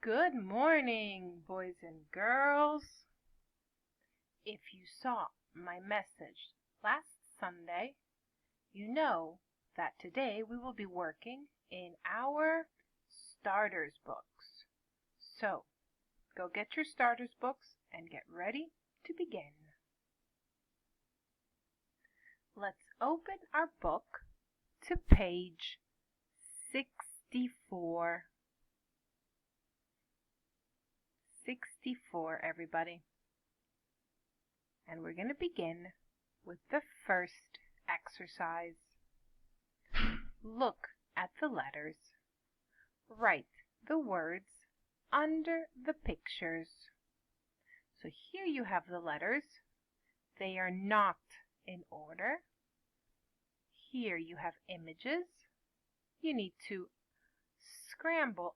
Good morning, boys and girls. If you saw my message last Sunday, you know that today we will be working in our starters books. So, go get your starters books and get ready to begin. Let's open our book to page 64. 64, everybody. And we're going to begin with the first exercise. Look at the letters. Write the words under the pictures. So here you have the letters. They are not in order. Here you have images. You need to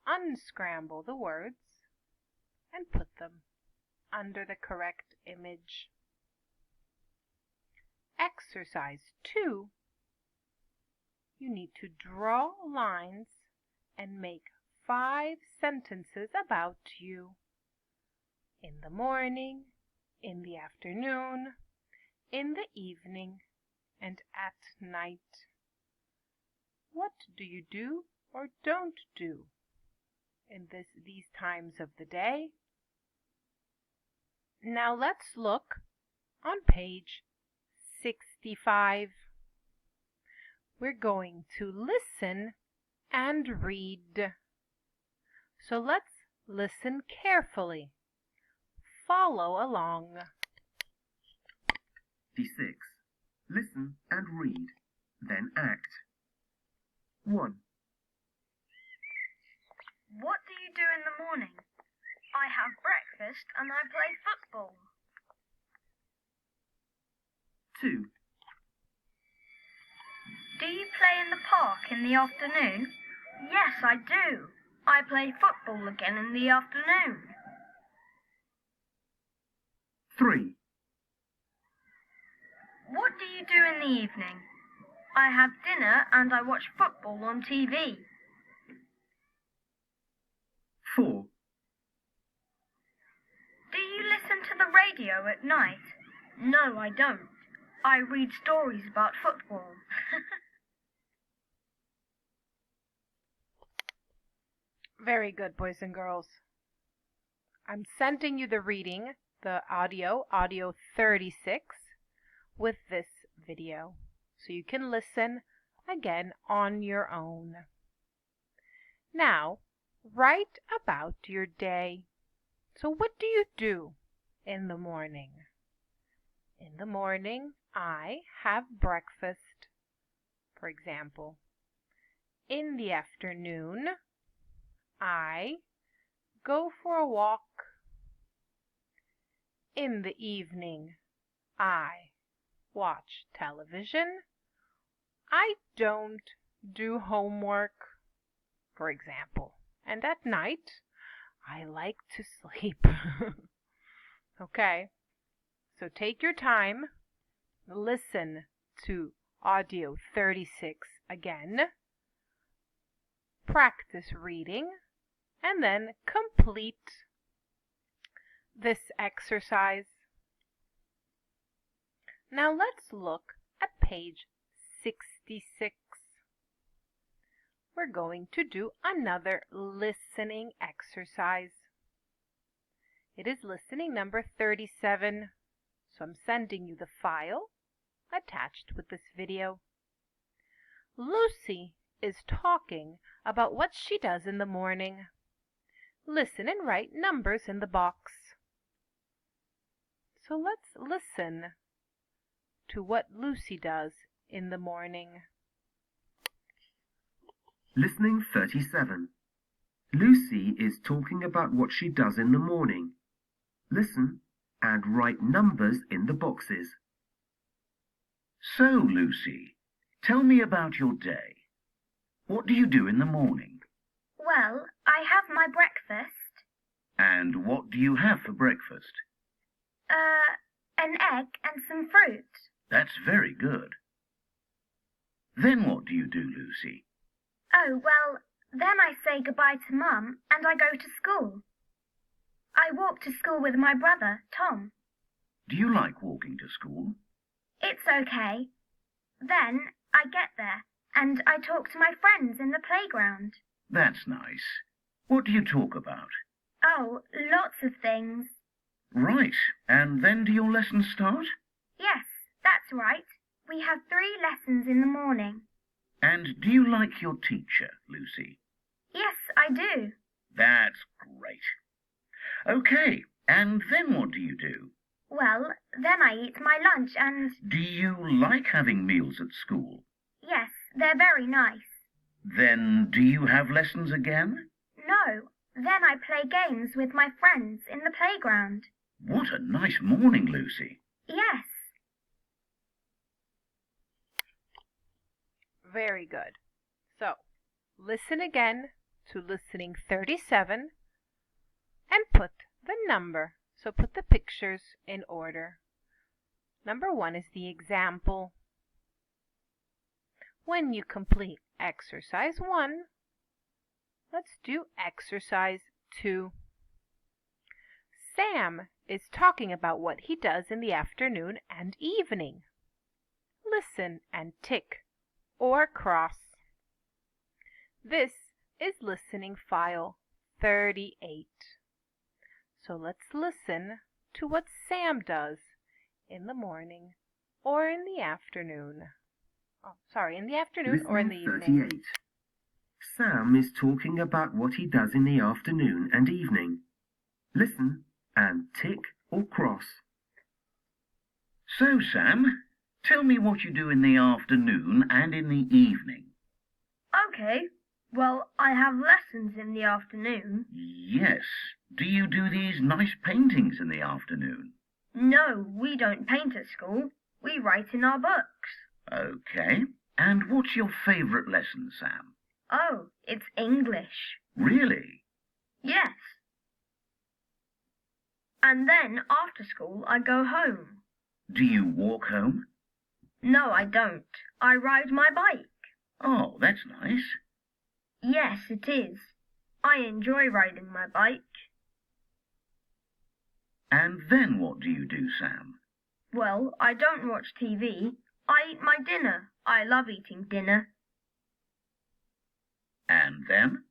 unscramble the words and put them under the correct image. Exercise 2. You need to draw lines and make 5 sentences about you. In the morning, in the afternoon, in the evening, and at night. What do you do or don't do in these times of the day? Now let's look on page 65. We're going to listen and read. So let's listen carefully. Follow along. 56. Listen and read, then act. 1. What do you do in the morning? I have breakfast and I play football. 2. Do you play in the park in the afternoon? Yes, I do. I play football again in the afternoon. 3. What do you do in the evening? I have dinner and I watch football on TV. 4. Do you listen to the radio at night? No, I don't. I read stories about football. Very good, boys and girls. I'm sending you the reading, the audio 36, with this video, so you can listen again on your own. Now, write about your day. So what do you do in the morning? In the morning, I have breakfast, for example. In the afternoon, I go for a walk. In the evening, I watch television. I don't do homework, for example. And at night, I like to sleep. Okay, so take your time, listen to audio 36 again, practice reading, and then complete this exercise. Now let's look at page 66. We're going to do another listening exercise. It is listening number 37, so I'm sending you the file attached with this video. Lucy is talking about what she does in the morning. Listen and write numbers in the box. So let's listen to what Lucy does in the morning. Listening 37. Lucy is talking about what she does in the morning. Listen and write numbers in the boxes. So, Lucy, tell me about your day. What do you do in the morning? Well, I have my breakfast. And what do you have for breakfast? An egg and some fruit. That's very good. Then what do you do, Lucy? Oh, well, Then I say goodbye to Mum and I go to school. I walk to school with my brother, Tom. Do you like walking to school? It's okay. Then I get there and I talk to my friends in the playground. That's nice. What do you talk about? Oh, lots of things. Right. And then do your lessons start? Yes, that's right. We have 3 lessons in the morning. And do you like your teacher, Lucy? Yes, I do. That's great. Okay, and then what do you do? Well, then I eat my lunch and... Do you like having meals at school? Yes, they're very nice. Then do you have lessons again? No, then I play games with my friends in the playground. What a nice morning, Lucy. Yes. Very good. So, listen again to listening 37 and put the number. So put the pictures in order. Number 1 is the example. When you complete exercise 1, let's do exercise 2. Sam is talking about what he does in the afternoon and evening. Listen and tick or cross. This is listening file 38. So let's listen to what Sam does in the morning or in the afternoon. In the afternoon or in the evening. 38. Sam is talking about what he does in the afternoon and evening. Listen and tick or cross. So, Sam, tell me what you do in the afternoon and in the evening. Okay. Well, I have lessons in the afternoon. Yes. Do you do these nice paintings in the afternoon? No, we don't paint at school. We write in our books. Okay. And what's your favourite lesson, Sam? Oh, it's English. Really? Yes. And then after school I go home. Do you walk home? No, I don't. I ride my bike. Oh, that's nice. Yes, it is. I enjoy riding my bike. And then what do you do, Sam? Well, I don't watch TV. I eat my dinner. I love eating dinner. And then?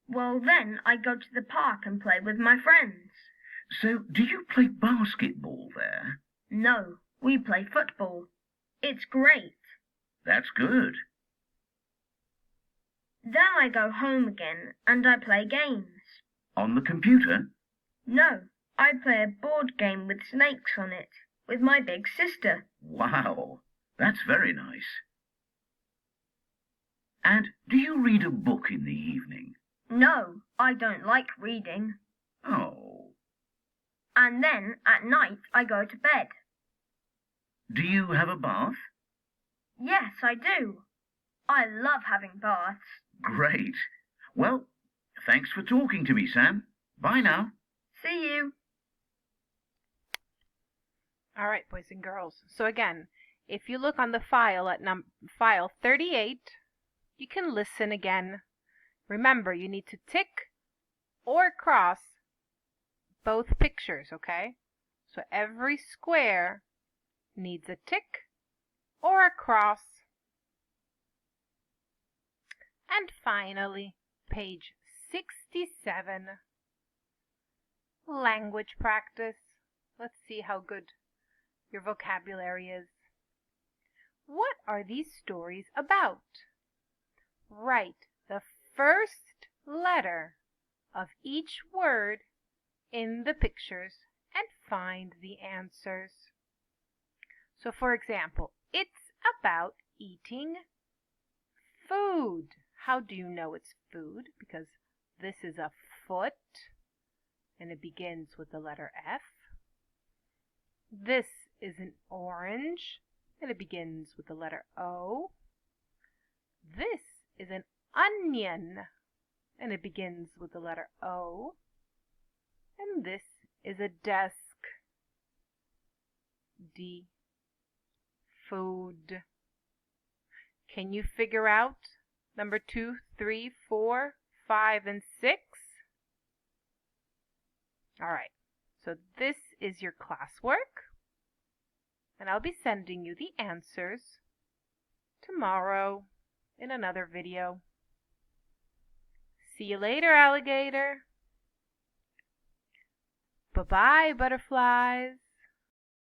Well, then I go to the park and play with my friends. So, do you play basketball there? No, we play football. It's great. That's good. Then I go home again and I play games. On the computer? No, I play a board game with snakes on it, with my big sister. Wow, that's very nice. And do you read a book in the evening? No, I don't like reading. Oh. And then at night I go to bed. Do you have a bath? Yes, I do. I love having baths. Great. Well, thanks for talking to me, Sam. Bye now. See you. All right, boys and girls. So again, if you look on the file at file 38, you can listen again. Remember, you need to tick or cross both pictures, okay? So every square needs a tick or a cross. And finally, page 67, language practice. Let's see how good your vocabulary is. What are these stories about? Write the first letter of each word in the pictures and find the answers. So for example, it's about eating food. How do you know it's food? Because this is a foot and it begins with the letter F. This is an orange and it begins with the letter O. This is an onion and it begins with the letter O. And this is a desk. D. Food. Can you figure out number 2, 3, 4, 5, and 6. Alright, so this is your classwork, and I'll be sending you the answers tomorrow in another video. See you later, alligator. Bye-bye, butterflies.